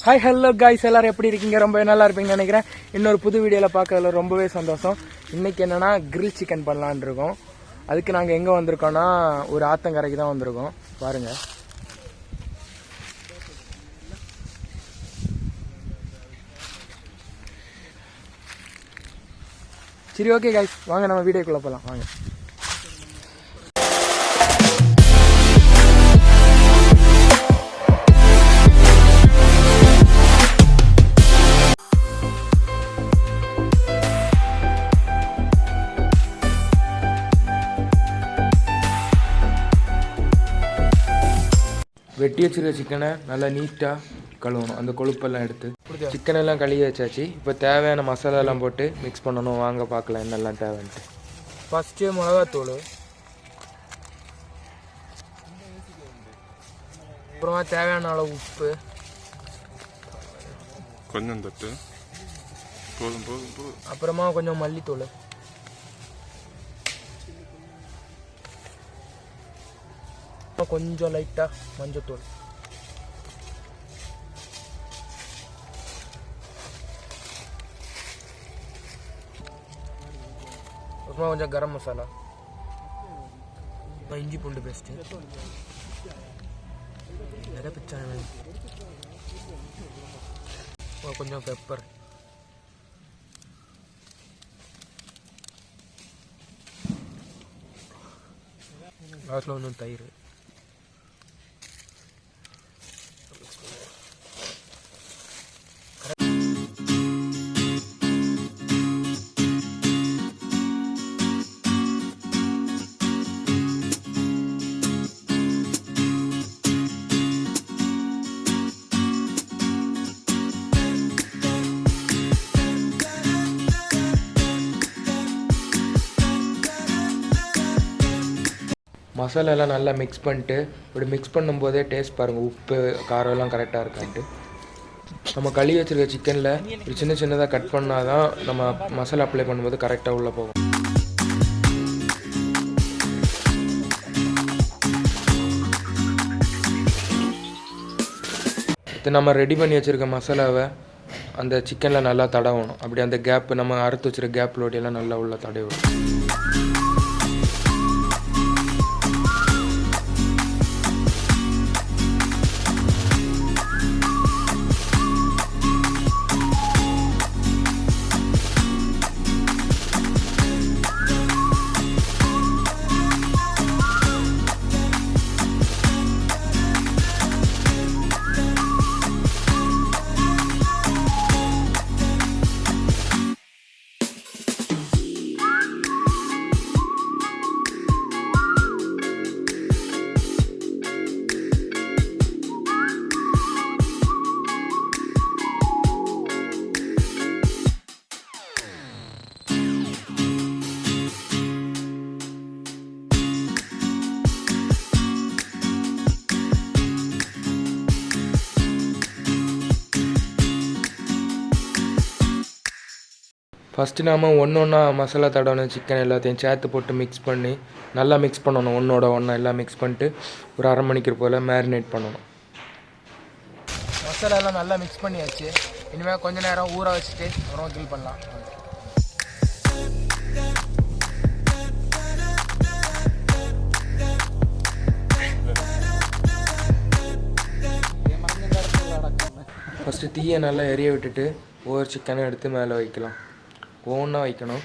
Hi hello guys, எல்லாரும் எப்படி இருக்கீங்க? ரொம்ப நல்லா இருப்பீங்கன்னு நினைக்கிறேன். இன்னொரு புது வீடியோவில் பார்க்கறதுல ரொம்பவே சந்தோஷம். இன்றைக்கி என்னென்னா கிரில் சிக்கன் பண்ணலான் இருக்கோம். அதுக்கு நாங்கள் எங்கே வந்திருக்கோன்னா ஒரு ஆத்தங்கரைக்கு தான் வந்திருக்கோம். பாருங்கள். சரி, ஓகே காய்ஸ், வாங்க நம்ம வீடியோக்குள்ளே போகலாம். வாங்க. வெட்டி வச்சுருக்க சிக்கனை நல்லா நீட்டாக கழுவணும். அந்த கொழுப்பெல்லாம் எடுத்து சிக்கனெல்லாம் கழுவி வச்சாச்சு. இப்போ தேவையான மசாலாலாம் போட்டு மிக்ஸ் பண்ணணும். வாங்க பார்க்கலாம் என்னெல்லாம் தேவைன்ட்டு. ஃபஸ்ட்டு மிளகாத்தூள், அப்புறமா தேவையான அளவு உப்பு, கொஞ்சம் தட்டு போதும் போதும் போதும், அப்புறமா கொஞ்சம் மல்லித்தூள், கொஞ்சம் லைட்டாக மஞ்சத்தூள், அப்புறமா கொஞ்சம் கரம் மசாலா, இஞ்சி பூண்டு பேஸ்ட்டு, நிறைய பிச்சான, கொஞ்சம் பெப்பர், லாஸ்ட்டில் கொஞ்சம் தயிர். மசாலாலாம் நல்லா மிக்ஸ் பண்ணிட்டு, இப்படி மிக்ஸ் பண்ணும்போதே டேஸ்ட் பாருங்கள், உப்பு காரம்லாம் கரெக்டாக இருக்கான்ட்டு. நம்ம கழுவி வச்சுருக்க சிக்கனில் ஒரு சின்ன சின்னதாக கட் பண்ணால் தான் நம்ம மசாலா அப்ளை பண்ணும்போது கரெக்டாக உள்ளே போகும். இது நம்ம ரெடி பண்ணி வச்சுருக்க மசாலாவை அந்த சிக்கனில் நல்லா தடவணும். அப்படி அந்த கேப்பு, நம்ம அறுத்து வச்சுருக்க கேப்லோட்டியெல்லாம் நல்லா உள்ள தடவணும். ஃபஸ்ட்டு நாம் ஒன்றா மசாலா தடவணும். சிக்கன் எல்லாத்தையும் சேர்த்து போட்டு மிக்ஸ் பண்ணி நல்லா மிக்ஸ் பண்ணணும். ஒன்றோட ஒன்றா எல்லாம் மிக்ஸ் பண்ணிட்டு ஒரு அரை மணிக்கு போல் மேரினேட் பண்ணணும். மசாலாலாம் நல்லா மிக்ஸ் பண்ணியாச்சு. இனிமேல் கொஞ்சம் நேரம் ஊற வச்சுட்டு அப்புறம் கில் பண்ணலாம். ஃபஸ்ட்டு தீயை நல்லா எரிய விட்டுட்டு ஒவ்வொரு சிக்கனை எடுத்து மேலே வைக்கலாம். ஒவ்வொன்றா வைக்கணும்.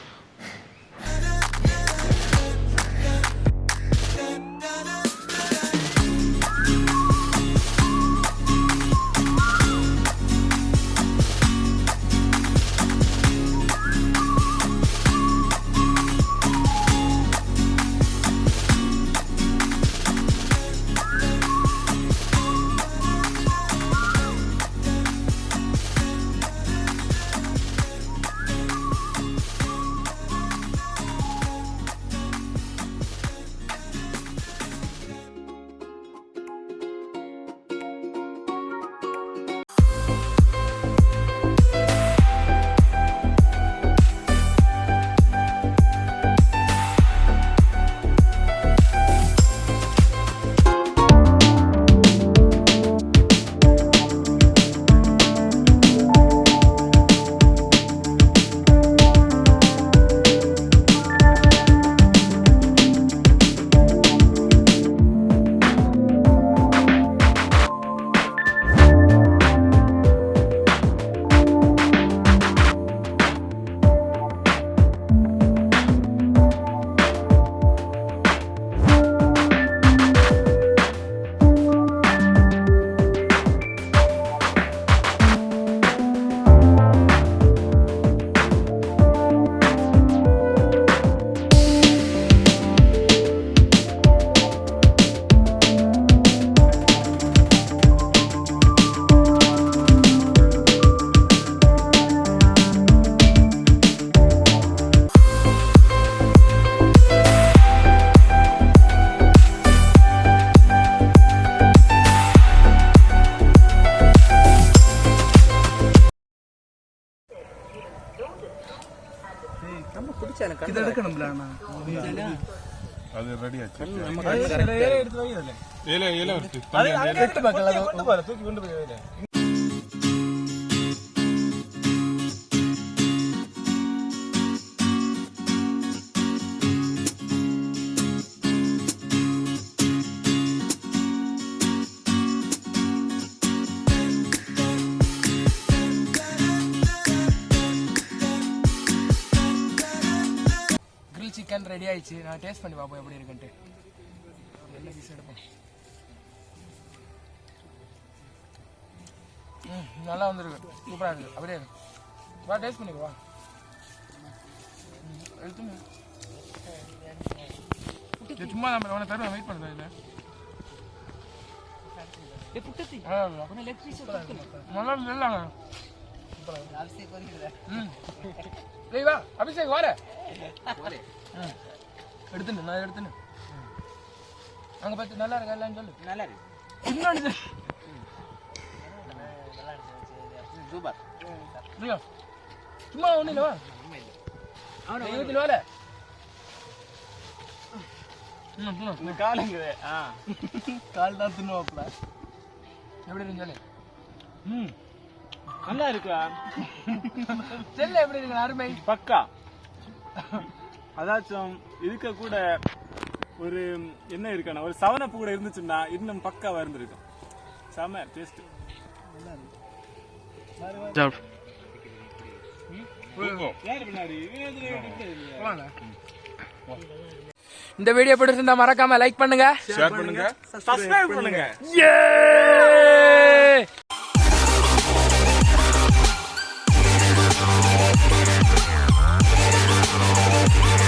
இது எடுக்கணும்ல அண்ணா அது ரெடி ஆச்சு எடுத்து வை அதுல ஏல இருக்கு எடுத்து பார்க்கலாம் கொண்டு போற தூக்கி கொண்டு போய் வைல கிரில் சிக்கன் ரெடி ஆயிடுச்சு. நான் டேஸ்ட் பண்ணி பார்ப்போம் எப்படி இருக்குன்ட்டு. நல்ல பீஸ் எடுப்போம். நல்லா வந்துருக்கு, சூப்பராக இருக்குது. அப்படியே வா டேஸ்ட் பண்ணிக்கோ வா. எடுத்துங்க. சும்மா நம்ம உன தருவேன், வெயிட் பண்ணுறேன் இல்லை. நல்லா இல்லைங்க. வா அபிஷேக் வார எடுத்துன்னு நான் எடுத்துன்னு அங்கே பார்த்து நல்லா இருக்கா இல்லைன்னு சொல்லு. நல்லா இருக்கு. இன்னொன்று சூப்பர். சும்மா ஒன்றும் இல்லைவா இருபத்தி வார காலுங்க கால் தான் தின்னுவாப்ல. எப்படி இருக்கு சொல்லு. நல்லா இருக்கா செல்ல எப்படி இருக்கு அருமை பக்கா. அதாச்சும் இதுக்க கூட ஒரு என்ன இருக்கா ஒரு சவனப்பு கூட இருந்துச்சுன்னா இன்னும் பக்காவா இருந்திருக்கும். செம டேஸ்ட். இந்த வீடியோ பிடிச்சிருந்தா மறக்காம லைக் பண்ணுங்க, ஷேர் பண்ணுங்க, சப்ஸ்கிரைப் பண்ணுங்க.